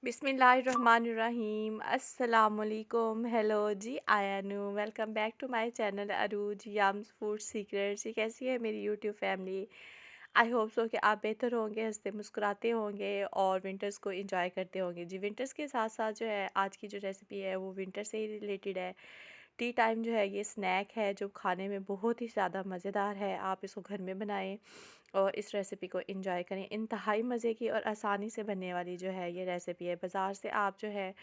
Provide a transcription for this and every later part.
बिस्मिल्लाहिर्रहमानिर्रहीम अस्सलामुअलैकुम। हेलो जी, आयानु welcome back to my channel Arooj yums food secrets. ये कैसी है मेरी YouTube family? I hope so कि आप बेहतर होंगे, हंसते मुस्कुराते होंगे और विंटर्स को एंजॉय करते होंगे। जी, विंटर्स के साथ साथ जो है आज की जो रेसिपी है वो विंटर से ही रिलेटेड है। टी टाइम जो है ये स्नैक है जो खाने में बहुत ही ज़्यादा मज़ेदार है। आप इसको घर में बनाएं और इस रेसिपी को एंजॉय करें। इंतहाई मज़े की और आसानी से बनने वाली जो है ये रेसिपी है। बाज़ार से आप जो है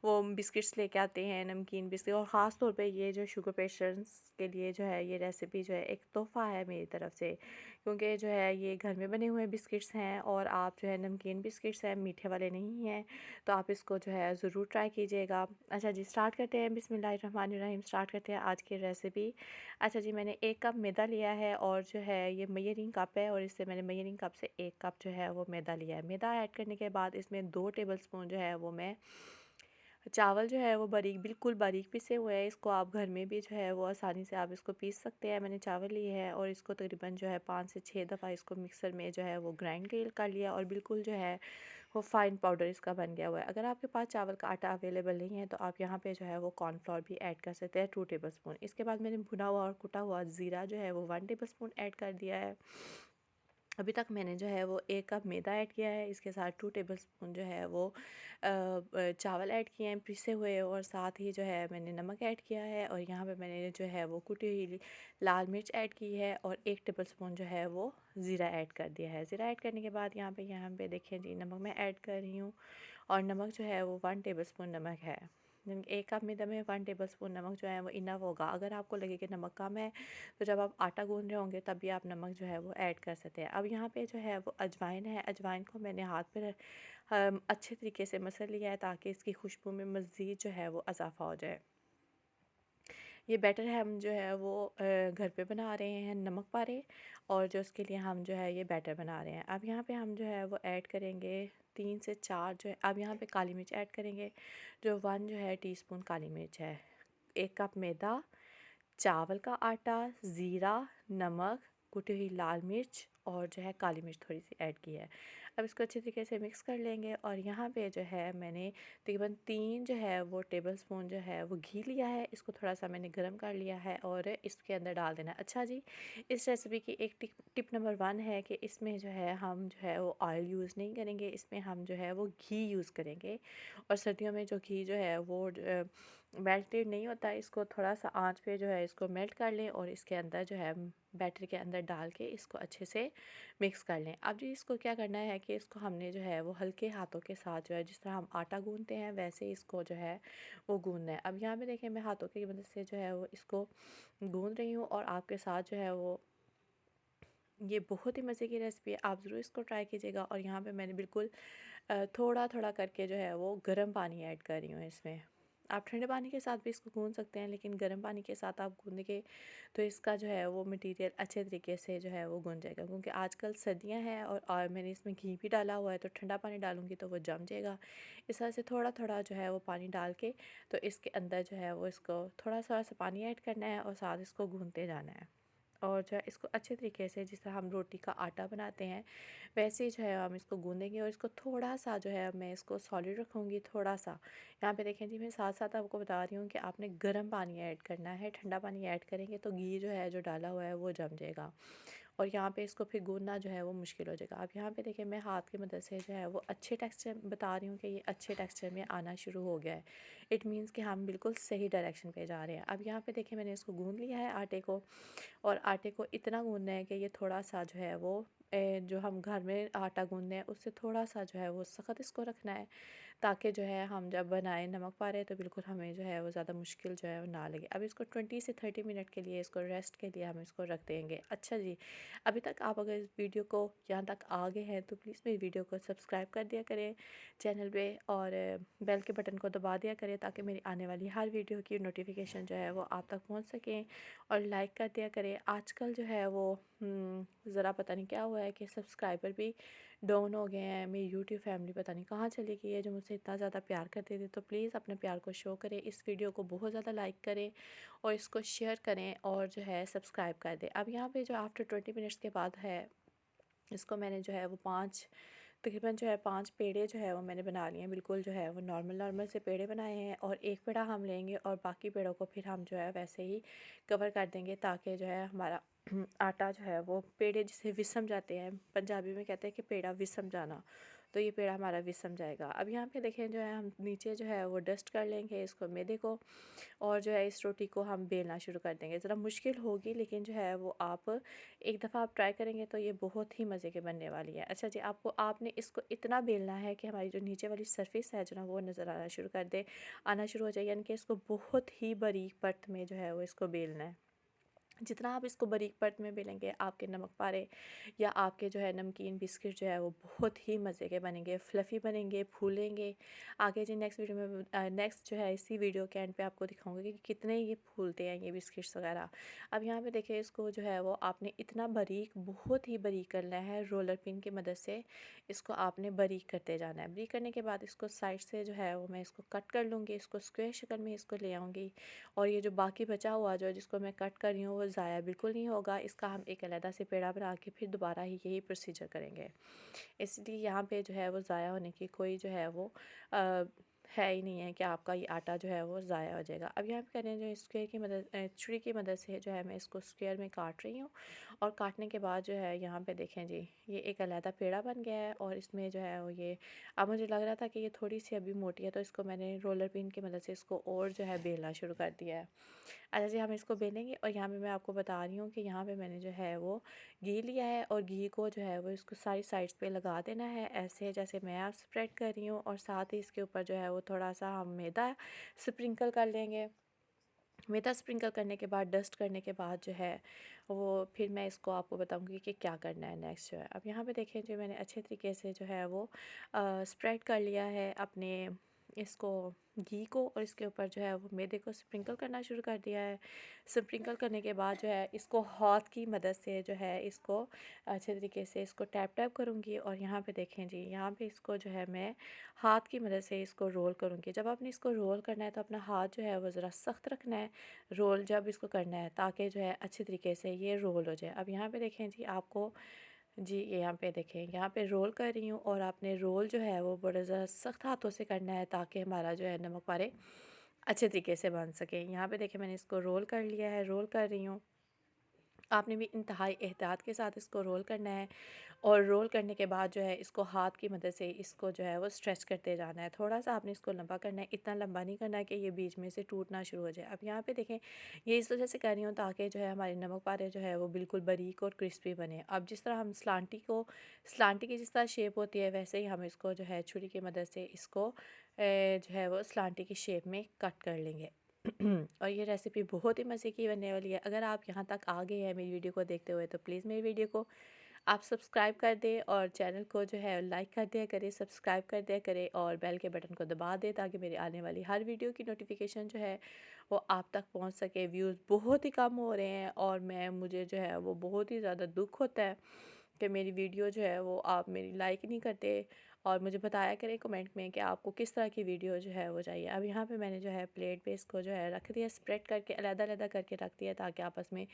वो बिस्किट्स लेके आते हैं, नमकीन बिस्किट, और ख़ास तौर पे ये जो शुगर पेशेंट्स के लिए जो है ये रेसिपी जो है एक तोहफ़ा है मेरी तरफ से, क्योंकि जो है ये घर में बने हुए बिस्किट्स हैं और आप जो है नमकीन बिस्किट्स हैं, मीठे वाले नहीं हैं। तो आप इसको जो है ज़रूर ट्राई कीजिएगा। अच्छा जी, स्टार्ट करते हैं। बिस्मिल्लाहिर्रहमानिर्रहीम। स्टार्ट करते हैं आज की रेसिपी। अच्छा जी, मैंने 1 कप मैदा लिया है और जो है ये मेजरिंग कप है और इससे मैंने मेजरिंग कप से 1 कप जो है वो मैदा लिया है। मैदा ऐड करने के बाद इसमें 2 टेबलस्पून जो है वो मैं चावल जो है वो बिल्कुल बारीक पिसे हुए हैं। इसको आप घर में भी जो है वो आसानी से आप इसको पीस सकते हैं। मैंने चावल लिए है और इसको तकरीबन जो है 5 से 6 दफ़ा इसको मिक्सर में जो है वो ग्राइंड कर लिया और बिल्कुल जो है वो फ़ाइन पाउडर इसका बन गया हुआ है। अगर आपके पास चावल का आटा अवेलेबल नहीं है तो आप यहाँ पे जो है वो कॉर्नफ्लोर भी ऐड कर सकते हैं, 2 टेबलस्पून। इसके बाद मैंने भुना हुआ और कुटा हुआ ज़ीरा जो है वो 1 टेबलस्पून ऐड कर दिया है। अभी तक मैंने जो है वो 1 कप मैदा ऐड किया है, इसके साथ 2 टेबलस्पून जो है वो चावल ऐड किए हैं पिसे हुए, और साथ ही जो है मैंने नमक ऐड किया है और यहाँ पे मैंने जो है वो कुटी हुई लाल मिर्च ऐड की है और 1 टेबलस्पून जो है वो ज़ीरा ऐड कर दिया है। ज़ीरा ऐड करने के बाद यहाँ पे देखें जी, नमक मैं ऐड कर रही हूँ और नमक जो है वो 1 टेबलस्पून नमक है। 1 कप मैदा में 1 टेबलस्पून नमक जो है वो इनफ होगा। अगर आपको लगे कि नमक कम है तो जब आप आटा गूंद रहे होंगे तब भी आप नमक जो है वो ऐड कर सकते हैं। अब यहाँ पे जो है वो अजवाइन है, अजवाइन को मैंने हाथ पर अच्छे तरीके से मसल लिया है ताकि इसकी खुशबू में मज़ीद जो है वो इजाफ़ा हो जाए। ये बैटर है हम जो है वो घर पे बना रहे हैं नमक पारे, और जो उसके लिए हम जो है ये बैटर बना रहे हैं। अब यहाँ पे हम जो है वो ऐड करेंगे 3 से 4 जो है, अब यहाँ पे काली मिर्च ऐड करेंगे, जो 1 जो है टीस्पून काली मिर्च है। 1 कप मैदा, चावल का आटा, ज़ीरा, नमक, कुटी हुई लाल मिर्च और जो है काली मिर्च थोड़ी सी ऐड की है। अब इसको अच्छे तरीके से मिक्स कर लेंगे और यहाँ पे जो है मैंने तकरीबन 3 जो है वो टेबलस्पून जो है वो घी लिया है। इसको थोड़ा सा मैंने गर्म कर लिया है और इसके अंदर डाल देना है। अच्छा जी, इस रेसिपी की एक टिप नंबर 1 है कि इसमें जो है हम जो है वो ऑयल यूज़ नहीं करेंगे, इसमें हम जो है वो घी यूज़ करेंगे। और सर्दियों में जो घी जो है वो मेल्टेड नहीं होता, इसको थोड़ा सा आंच पे जो है इसको मेल्ट कर लें और इसके अंदर जो है बैटर के अंदर डाल के इसको अच्छे से मिक्स कर लें। अब जी इसको क्या करना है कि इसको हमने जो है वो हल्के हाथों के साथ जो है जिस तरह हम आटा गूंदते हैं वैसे इसको जो है वो गूंदना है। अब यहाँ पे देखें मैं हाथों की मदद से जो है वो इसको गूंद रही हूँ और आपके साथ जो है वो ये बहुत ही मज़े की रेसिपी है, आप ज़रूर इसको ट्राई कीजिएगा। और यहाँ पे मैंने बिल्कुल थोड़ा थोड़ा करके जो है वो गर्म पानी ऐड कर रही हूँ इसमें। आप ठंडे पानी के साथ भी इसको गूंद सकते हैं, लेकिन गर्म पानी के साथ आप गूंदेंगे तो इसका जो है वो मटेरियल अच्छे तरीके से जो है वो गूंज जाएगा, क्योंकि आजकल सर्दियां हैं और मैंने इसमें घी भी डाला हुआ है, तो ठंडा पानी डालूंगी तो वो जम जाएगा। इस तरह से थोड़ा थोड़ा जो है वो पानी डाल के तो इसके अंदर जो है वो इसको थोड़ा थोड़ा सा पानी ऐड करना है और साथ इसको गूंदते जाना है। और जो है इसको अच्छे तरीके से जिस तरह हम रोटी का आटा बनाते हैं वैसे ही जो है हम इसको गूँधेंगे और इसको थोड़ा सा जो है मैं इसको सॉलिड रखूँगी थोड़ा सा। यहाँ पे देखें जी, मैं साथ साथ आपको बता रही हूँ कि आपने गर्म पानी ऐड करना है, ठंडा पानी ऐड करेंगे तो घी जो है जो डाला हुआ है वो जम जाएगा और यहाँ पे इसको फिर गूँधना जो है वो मुश्किल हो जाएगा। अब यहाँ पे देखिए मैं हाथ की मदद से जो है वो अच्छे टेक्सचर बता रही हूँ कि ये अच्छे टेक्सचर में आना शुरू हो गया है। इट मीन्स कि हम बिल्कुल सही डायरेक्शन पे जा रहे हैं। अब यहाँ पे देखिए मैंने इसको गूँध लिया है आटे को, और आटे को इतना गूँधना है कि ये थोड़ा सा जो है वो जो हम घर में आटा गूँधते हैं उससे थोड़ा सा जो है वो सख्त इसको रखना है, ताकि जो है हम जब बनाएं नमक पा रहे तो बिल्कुल हमें जो है वो ज़्यादा मुश्किल जो है वो ना लगे। अब इसको 20 से 30 मिनट के लिए इसको रेस्ट के लिए हम इसको रख देंगे। अच्छा जी, अभी तक आप अगर इस वीडियो को यहाँ तक आ गए हैं तो प्लीज़ मेरी वीडियो को सब्सक्राइब कर दिया करें चैनल पे और बेल के बटन को दबा दिया करें ताकि मेरी आने वाली हर वीडियो की नोटिफिकेशन जो है वो आप तक पहुँच सकें, और लाइक कर दिया करें। आजकल जो है वो ज़रा पता नहीं क्या हुआ है कि सब्सक्राइबर भी डाउन हो गए हैं, मेरी यूट्यूब फैमिली पता नहीं कहाँ चली गई है जो मुझसे इतना ज़्यादा प्यार करते थे। तो प्लीज़ अपने प्यार को शो करें, इस वीडियो को बहुत ज़्यादा लाइक करें और इसको शेयर करें और जो है सब्सक्राइब कर दें। अब यहाँ पे जो आफ्टर 20 मिनट्स के बाद है, इसको मैंने जो है वो 5 तकरीबन जो है 5 पेड़े जो है वो मैंने बना लिए हैं, बिल्कुल जो है वो नॉर्मल नॉर्मल से पेड़े बनाए हैं। और एक पेड़ा हम लेंगे और बाकी पेड़ों को फिर हम जो है वैसे ही कवर कर देंगे, ताकि जो है हमारा आटा जो है वो पेड़े जिसे विसम जाते हैं, पंजाबी में कहते हैं कि पेड़ा विसम जाना, तो ये पेड़ा हमारा विसम जाएगा। अब यहाँ पे देखें जो है हम नीचे जो है वो डस्ट कर लेंगे इसको, मैदे को, और जो है इस रोटी को हम बेलना शुरू कर देंगे। ज़रा मुश्किल होगी, लेकिन जो है वो आप एक दफ़ा आप ट्राई करेंगे तो ये बहुत ही मज़े के बनने वाली है। अच्छा जी, आपने इसको इतना बेलना है कि हमारी जो नीचे वाली सरफेस है जो ना वो नज़र आना शुरू हो जाए, यानी कि इसको बहुत ही बारीक परत में जो है वो इसको बेलना है। जितना आप इसको बारीक परत में बेलेंगे, आपके नमक पारे या आपके जो है नमकीन बिस्किट जो है वो बहुत ही मज़े के बनेंगे, फ्लफ़ी बनेंगे, फूलेंगे। आगे जी नेक्स्ट वीडियो में नेक्स्ट जो है इसी वीडियो के एंड पे आपको दिखाऊंगी कि कितने ये फूलते हैं ये बिस्किट्स वगैरह। अब यहाँ पे देखिए इसको जो है वो आपने इतना बारीक, बहुत ही बारीक करना है, रोलर पिन की मदद से इसको आपने बारीक करते जाना है। बारीक करने के बाद इसको साइड से जो है वो मैं इसको कट कर लूँगी, इसको स्क्वायर शक्ल में इसको ले आऊँगी। और ये जो बाकी बचा हुआ जो जिसको मैं कट कर रही हूँ वो ज़ाया बिल्कुल नहीं होगा, इसका हम एक अलग से पेड़ा बना के फिर दोबारा ही यही प्रोसीजर करेंगे। इसलिए यहाँ पे जो है वो ज़ाया होने की कोई जो है वो अ, है ही नहीं है कि आपका ये आटा जो है वो ज़ाया हो जाएगा। अब यहाँ पे करें जो स्क्वायर की मदद छुरी की मदद से जो है मैं इसको स्क्वायर में काट रही हूँ। और काटने के बाद जो है यहाँ पे देखें जी, ये एक अलहदा पेड़ा बन गया है। और इसमें जो है वो ये, अब मुझे लग रहा था कि ये थोड़ी सी अभी मोटी है, तो इसको मैंने रोलर पिन की मदद से इसको और जो है बेलना शुरू कर दिया है। अच्छा जी, हम इसको बेलेंगे। और यहाँ पे मैं आपको बता रही हूँ कि यहाँ पे मैंने जो है वो घी लिया है, और घी को जो है वो इसको सारी साइड्स पे लगा देना है, ऐसे जैसे मैं आप स्प्रेड कर रही हूँ। और साथ ही इसके ऊपर जो है वो थोड़ा सा हम मैदा स्प्रिंकल कर लेंगे। मैदा स्प्रिंकल करने के बाद, डस्ट करने के बाद जो है वो फिर मैं इसको आपको बताऊंगी कि क्या करना है नेक्स्ट जो है। अब यहाँ पे देखें जो मैंने अच्छे तरीके से जो है वो स्प्रेड कर लिया है अपने इसको, घी को, और इसके ऊपर जो है वो मैदे को स्प्रिंकल करना शुरू कर दिया है। स्प्रिंकल करने के बाद जो है इसको हाथ की मदद से जो है इसको अच्छे तरीके से इसको टैप टैप करूँगी। और यहाँ पे देखें जी, यहाँ पे इसको जो है मैं हाथ की मदद से इसको रोल करूँगी। जब आपने इसको रोल करना है तो अपना हाथ जो है वो ज़रा सख्त रखना है, रोल जब इसको करना है, ताकि जो है अच्छे तरीके से ये रोल हो जाए। अब यहाँ पे देखें जी, आपको जी ये यहाँ पे देखें, यहाँ पे रोल कर रही हूँ, और आपने रोल जो है वो बड़े ज़रा सख्त हाथों से करना है, ताकि हमारा जो है नमक पारे अच्छे तरीके से बन सके। यहाँ पे देखें मैंने इसको रोल कर लिया है, रोल कर रही हूँ। आपने भी इंतहाई एहतियात के साथ इसको रोल करना है। और रोल करने के बाद जो है इसको हाथ की मदद से इसको जो है वो स्ट्रेच करते जाना है। थोड़ा सा आपने इसको लंबा करना है, इतना लंबा नहीं करना है कि ये बीच में से टूटना शुरू हो जाए। अब यहाँ पे देखें, ये इस वजह से कर रही हूँ ताकि जो है हमारे नमक पारे जो है वो बिल्कुल बारीक और क्रिस्पी बने। अब जिस तरह हम स्लांटी की जिस तरह शेप होती है, वैसे ही हम इसको जो है छुरी की मदद से इसको जो है वो स्लांटी की शेप में कट कर लेंगे। और ये रेसिपी बहुत ही मज़े की बनने वाली है। अगर आप यहाँ तक आ गए हैं मेरी वीडियो को देखते हुए, तो प्लीज़ मेरी वीडियो को आप सब्सक्राइब कर दें, और चैनल को जो है लाइक कर दिया करें, सब्सक्राइब कर दिया करें, और बेल के बटन को दबा दें, ताकि मेरी आने वाली हर वीडियो की नोटिफिकेशन जो है वो आप तक पहुंच सके। व्यूज़ बहुत ही कम हो रहे हैं, और मुझे जो है वो बहुत ही ज़्यादा दुख होता है कि मेरी वीडियो जो है वो आप मेरी लाइक नहीं करते। और मुझे बताया करें कमेंट में कि आपको किस तरह की वीडियो जो है वो चाहिए। अब यहाँ पे मैंने जो है प्लेट पे इसको जो है रख दिया, स्प्रेड करके अलग-अलग करके रख दिया, ताकि आपस में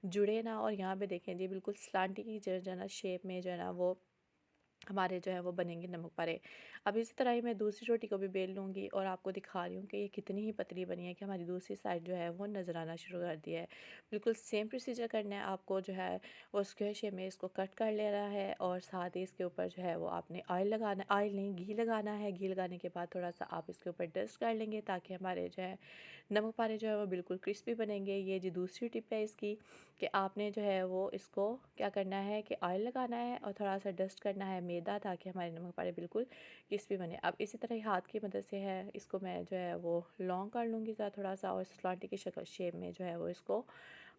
जुड़े ना। और यहाँ पे देखें जी, बिल्कुल स्लांटी की जो है ना शेप में जो है ना वो हमारे जो है वो बनेंगे नमक पारे। अब इसी तरह ही मैं दूसरी रोटी को भी बेल लूँगी, और आपको दिखा रही हूँ कि ये कितनी ही पतली बनी है कि हमारी दूसरी साइड जो है वो नज़र आना शुरू कर दिया है। बिल्कुल सेम प्रोसीजर करना है आपको, जो है वो स्क्वायर शेप में इसको कट कर लेना है। और साथ ही इसके ऊपर जो है वो आपने ऑयल लगाना, ऑयल नहीं घी लगाना है। घी लगाने के बाद थोड़ा सा आप इसके ऊपर डस्ट कर लेंगे, ताकि हमारे जो है नमक पारे जो है वो बिल्कुल क्रिस्पी बनेंगे। ये जी दूसरी टिप है इसकी, कि आपने जो है वो इसको क्या करना है कि ऑयल लगाना है, और थोड़ा सा डस्ट करना है मैदा, ताकि हमारे नमक पारे बिल्कुल क्रिस्पी बने। अब इसी तरह ही हाथ की मदद से है इसको मैं जो है वो लॉन्ग कर लूँगी थोड़ा सा, और स्लांटी की शक्ल शेप में जो है वो इसको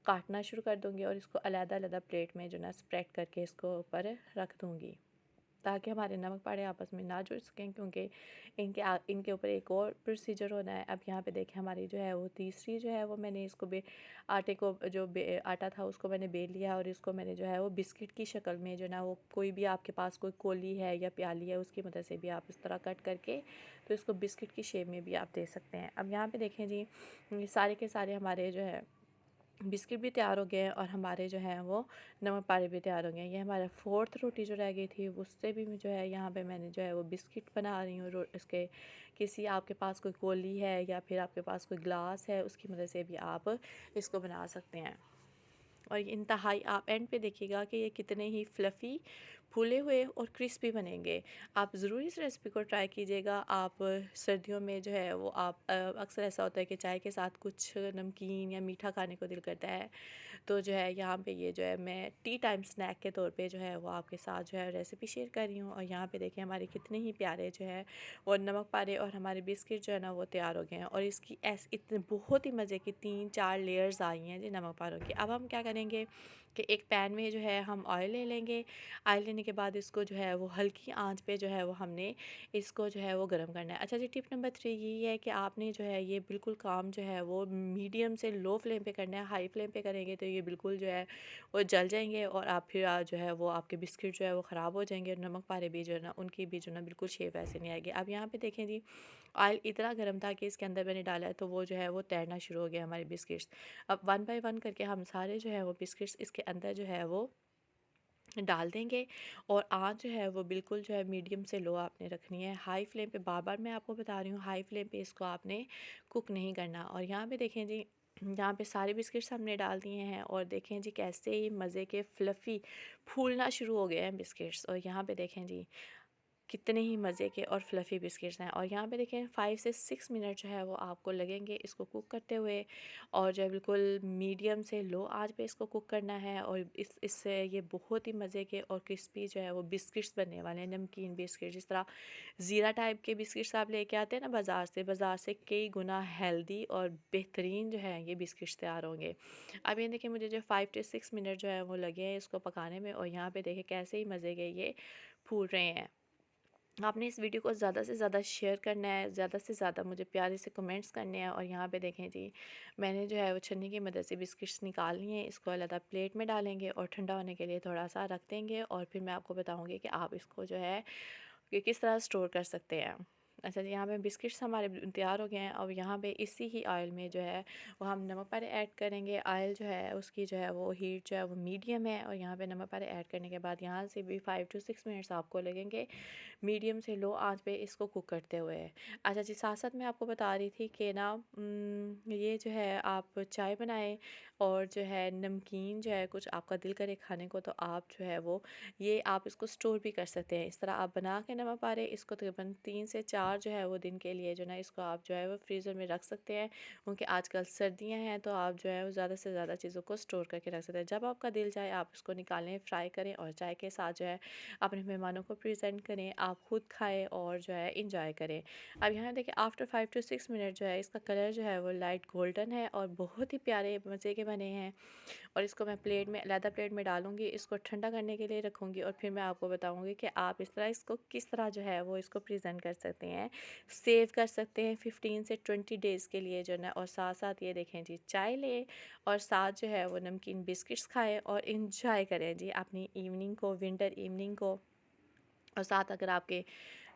काटना शुरू कर दूँगी, और इसको अलग-अलग प्लेट में जो ना स्प्रेड करके इसको ऊपर रख दूँगी, ताकि हमारे नमक पारे आपस में ना जुड़ सकें, क्योंकि इनके ऊपर एक और प्रोसीजर होना है। अब यहाँ पे देखें, हमारी जो है वो तीसरी जो है वो मैंने इसको आटे को आटा था उसको मैंने बेल लिया, और इसको मैंने जो है वो बिस्किट की शक्ल में जो ना वो, कोई भी आपके पास कोई कोली है या प्याली है उसकी मदद से भी आप इस तरह कट करके तो इसको बिस्किट की शेप में भी आप दे सकते हैं। अब यहाँ पर देखें जी, ये सारे के सारे हमारे जो है बिस्किट भी तैयार हो गए हैं और हमारे जो हैं वो नमक पारे भी तैयार हो गए हैं। ये हमारा फोर्थ रोटी जो रह गई थी उससे भी जो है यहाँ पे मैंने जो है वो बिस्किट बना रही हूँ। इसके किसी आपके पास कोई कोली है या फिर आपके पास कोई ग्लास है, उसकी मदद से भी आप इसको बना सकते हैं। और ये इंतहाई आप एंड पे देखिएगा कि ये कितने ही फ्लफ़ी, फूले हुए और क्रिस्पी बनेंगे। आप ज़रूर इस रेसिपी को ट्राई कीजिएगा। आप सर्दियों में जो है वो आप अक्सर ऐसा होता है कि चाय के साथ कुछ नमकीन या मीठा खाने को दिल करता है, तो जो है यहाँ पे ये जो है मैं टी टाइम स्नैक के तौर पे जो है वो आपके साथ जो है रेसिपी शेयर कर रही हूँ। और यहाँ पे देखिए हमारे कितने ही प्यारे जो है वो नमक पारे और हमारे बिस्किट जो है ना वो तैयार हो गए हैं। और इसकी इतने बहुत ही मज़े की 3-4 लेयर्स आई हैं जी नमक पारों की। अब हम क्या करेंगे कि एक पैन में जो है हम ऑयल ले लेंगे। ऑयल लेने के बाद इसको जो है वो हल्की आंच पे जो है वो हमने इसको जो है वो गर्म करना है। अच्छा जी, टिप नंबर 3 यही है कि आपने जो है ये बिल्कुल काम जो है वो मीडियम से लो फ्लेम पे करना है। हाई फ्लेम पे करेंगे तो ये बिल्कुल जो है वो जल जाएंगे और आप फिर जो है वो आपके बिस्किट जो है वो ख़राब हो जाएंगे। और नमक पारे भी जो है ना उनकी भी जो है ना बिल्कुल शेप ऐसे नहीं आएगी। अब यहाँ पे देखें जी, ऑयल इतना गर्म था कि इसके अंदर मैंने डाला है तो वो जो है वो तैरना शुरू हो गया हमारे बिस्किट्स। अब वन बाय वन करके हम सारे जो है वो बिस्किट्स इसके अंदर जो है वो डाल देंगे। और आँच जो है वो बिल्कुल जो है मीडियम से लो आपने रखनी है। हाई फ्लेम पे बार बार मैं आपको बता रही हूँ, हाई फ्लेम पे इसको आपने कुक नहीं करना। और यहाँ पे देखें जी, यहाँ पे सारे बिस्किट्स हमने डाल दिए हैं और देखें जी कैसे ही मज़े के फ्लफ़ी फूलना शुरू हो गए हैं बिस्किट्स। और यहाँ पे देखें जी कितने ही मज़े के और फ्लफ़ी बिस्किट्स हैं। और यहाँ पे देखें 5 से 6 मिनट जो है वो आपको लगेंगे इसको कुक करते हुए। और जो है बिल्कुल मीडियम से लो आंच पे इसको कुक करना है। और इससे ये बहुत ही मज़े के और क्रिस्पी जो है वो बिस्किट्स बनने वाले हैं, नमकीन बिस्किट। जिस तरह ज़ीरा टाइप के बिस्किट्स आप लेके आते हैं ना बाज़ार से कई गुना हेल्दी और बेहतरीन जो है ये बिस्किट्स तैयार होंगे। अब ये देखिए मुझे जो 5 to 6 मिनट जो है वो लगे हैं इसको पकाने में। और यहाँ पे देखिए कैसे ही मज़े के ये फूल रहे हैं। आपने इस वीडियो को ज़्यादा से ज़्यादा शेयर करना है, ज़्यादा से ज़्यादा मुझे प्यारे से कमेंट्स करने हैं। और यहाँ पे देखें जी, मैंने जो है वो छन्नी की मदद से बिस्किट्स निकाल लिए हैं। इसको अलग प्लेट में डालेंगे और ठंडा होने के लिए थोड़ा सा रख देंगे। और फिर मैं आपको बताऊँगी कि आप इसको जो है कि किस तरह स्टोर कर सकते हैं। अच्छा जी, यहाँ पे बिस्किट्स हमारे तैयार हो गए हैं। अब यहाँ पे इसी ही ऑयल में जो है वो हम नमक पारे ऐड करेंगे। ऑयल जो है उसकी जो है वो हीट जो है वो मीडियम है। और यहाँ पे नमक पारे ऐड करने के बाद यहाँ से भी 5 to 6 मिनट्स आपको लगेंगे मीडियम से लो आंच पे इसको कुक करते हुए। अच्छा जी, साथ साथ मैं आपको बता रही थी कि ना ये जो है आप चाय बनाएं और जो है नमकीन जो है कुछ आपका दिल करे खाने को तो आप जो है वो ये आप इसको स्टोर भी कर सकते हैं। इस तरह आप बना के नमक पारे इसको तकरीबन 3 से 4 जो है वो दिन के लिए जो ना इसको आप जो है वो फ्रीज़र में रख सकते हैं। क्योंकि आजकल सर्दियां हैं तो आप जो है वो ज़्यादा से ज़्यादा चीज़ों को स्टोर करके रख सकते हैं। जब आपका दिल चाहे आप इसको निकालें, फ्राई करें और चाय के साथ जो है अपने मेहमानों को प्रेजेंट करें, आप खुद खाएं और जो है इंजॉय करें। अब यहाँ देखिए आफ्टर 5 to 6 मिनट जो है इसका कलर जो है वो लाइट गोल्डन है और बहुत ही प्यारे मज़े के बने हैं। और इसको मैं प्लेट में अलग प्लेट में डालूँगी, इसको ठंडा करने के लिए रखूँगी। और फिर मैं आपको बताऊँगी कि आप इस तरह इसको किस तरह जो है वो इसको प्रेजेंट कर सकते हैं, सेव कर सकते हैं 15 से 20 डेज़ के लिए जो है। और साथ साथ ये देखें जी, चाय लें और साथ जो है वो नमकीन बिस्किट्स खाएं और इंजॉय करें जी अपनी इवनिंग को, विंटर इवनिंग को। और साथ अगर आपके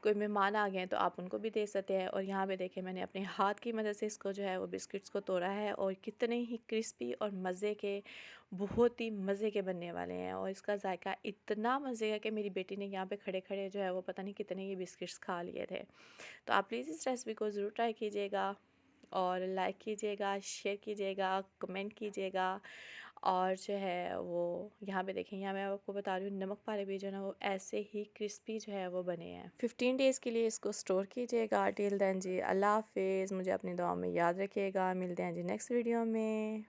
कोई मेहमान आ गए हैं तो आप उनको भी दे सकते हैं। और यहाँ पे देखिए मैंने अपने हाथ की मदद से इसको जो है वो बिस्किट्स को तोड़ा है और कितने ही क्रिस्पी और मज़े के, बहुत ही मज़े के बनने वाले हैं। और इसका जायका इतना मज़े का कि मेरी बेटी ने यहाँ पे खड़े खड़े जो है वो पता नहीं कितने ये बिस्किट्स खा लिए थे। तो आप प्लीज़ इस रेसिपी को ज़रूर ट्राई कीजिएगा और लाइक कीजिएगा, शेयर कीजिएगा, कमेंट कीजिएगा। और जो है वो यहाँ पे देखें, यहाँ मैं आपको बता रही हूँ नमक पारे भी जो है ना वो ऐसे ही क्रिस्पी जो है वो बने हैं। 15 डेज़ के लिए इसको स्टोर कीजिएगा। टिल देन जी, अल्लाह हाफिज़। मुझे अपनी दुआ में याद रखिएगा। मिलते हैं जी नेक्स्ट वीडियो में।